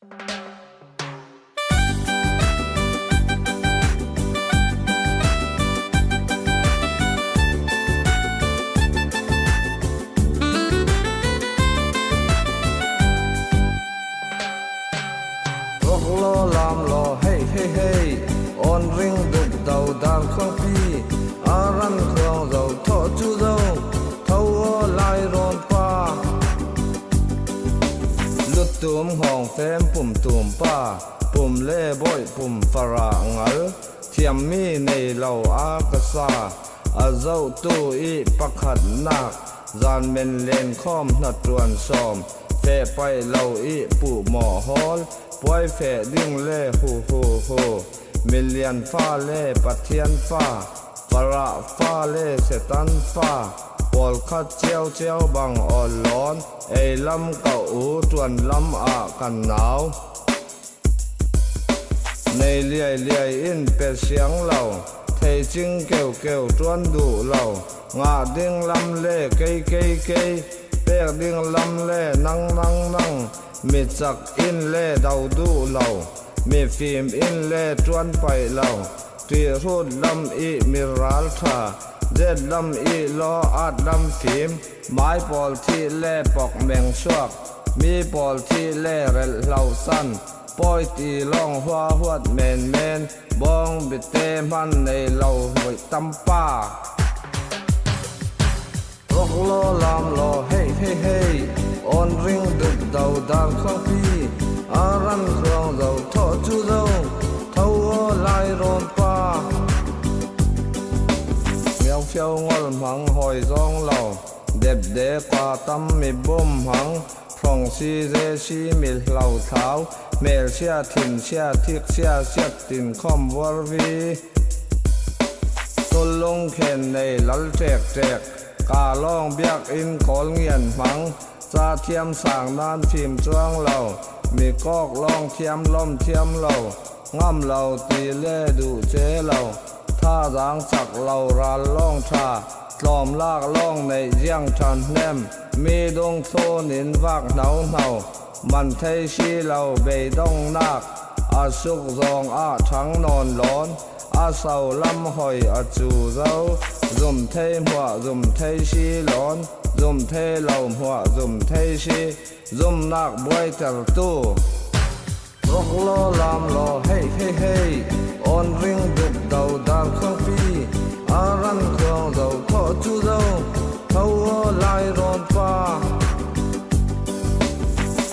lo lam lo hey hey hey on ring đục đầu đàn không phi aran khuang dầu thọ chu dầu thâu lai ron pa lút tùm hong phém tùm pa lê bội phara ngal thiam mi nei lau a kasa a dâu tu i pakhat nak zan men len khom na tuan som phe pai lau i pu mo hol poi phe ding le hu million pha le pathian pha para pha le setan pha pol khat treo bang on lon ei lam cậu u tuan lam a kan nau nei liai in pe siang lau thei ching kêu tuan du lau nga ding lam le cây pek ding lam le nang mi chak in le dau du lau mi phim in le tuan pai lau tri rut lam i miral tha zet lam i lo at lam phim mai pol thi le pok meng suak mi pol thi le rel lau san poi ti long hoa huat men bong bit te man nei lau hoi tampa rock lo lam lo hey on ring đục đầu đàn không phi aran khuang dầu thọ chu dầu thâu lai ron pa miao phiêu ngol măng hồi giông lầu đẹp đế qua tâm mi bom hăng phong si dê si mi lau tháo mel sia thin sia thick sia siat tin khom war vi tol long khen nei lal trek cả long biak in kol nghiền măng cha thiam sang nan phim chuang lầu mi kok long thiam lom thiam lầu ngam lầu ti le du chế lầu tha giang chak lầu ra long tha lom lak long nei giang than nem mi dong tho nin vak nau man thei si lầu be dong nak a suk zong a thang non lon a sau lam hoi a chu dâu zum thei hua zum thei si lon zum thei lầu hua zum thei si zum nak boy ter tu rock lo lam lo hey on ring đục đầu đàn không phi aran khuang dầu thọ chu dâu thâu lai ron pa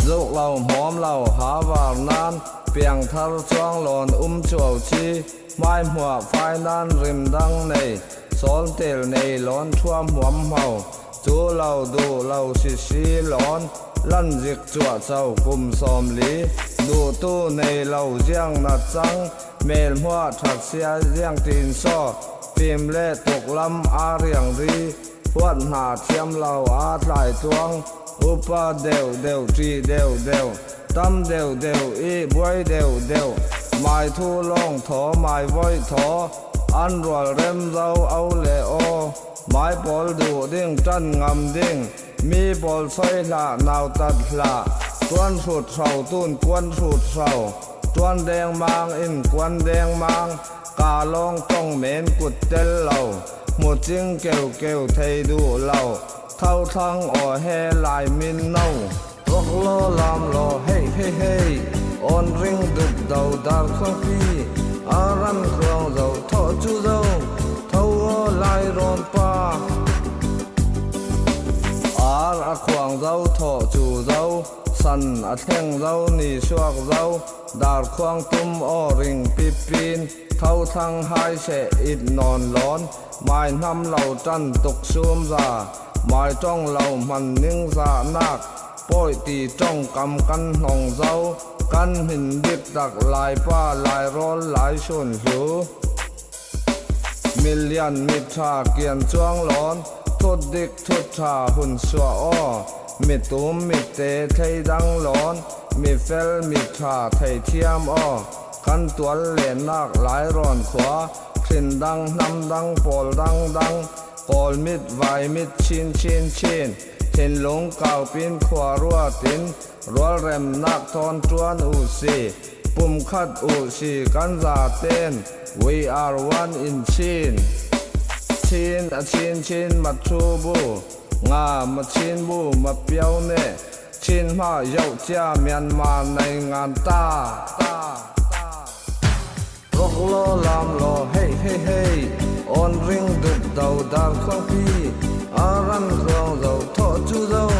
dốc lầu hóm lầu há vào nan piang thar chuang lon chuao chi mai hua phai nan rim dang nei sol tel nei lon thuam huam mau chu lau du lau si lon lan zik chua chau kum som li du tu nei lau giang na chang mel hua that sia giang tin so phim le tok lam a riang ri huat na thiam lau a tlai tuang upa deu tri deu tam deu i boy deu mai thu long tho mai voi tho an rual rem dau au le o mai pol du ding tan ngam ding mi pol soi la naw tat la tuan sut sau tun quan sut sau tuan deng mang in quan deng mang ka long tong men kut tel lau một ching kêu thei du lau thâu thăng o he lai min nâu rock lo lam lo hey on ring đục đầu đàn không phi aran khuang dầu thọ chu dâu thâu lai ron pa ar a khuang dâu thọ chu dâu san a theng dâu ni suak dâu dar khuang tum o ring pipin thâu thăng hai se it non lon mai nam lau tan tuk sum za mai trong lau man ning za nak poi ti trong kam kan hong dâu kan hin dip dak lai pa lai rol lai sun hu million mit tha kian chuang lon thut dik thut tha hun swa o mi tum mi te thei dang lon mi fel mi tha thei thiam o kan tual le nak lai ron khwa khin dang nam dang pol dang pol mit vai mit chin Thiên lũng cao pin khỏa rua tin Rual rem nak thon chuan u si Pum khat u si kan za tên We are one in Chin Chin a chin chin mat chu bu Nga ma chin bu ma piao ne Chin ma yau chia Myanmar này ngan ta Rok lo lam lo hey hey hey On ring đục đầu đàn không phi Aran khương dầu thọ chu dâu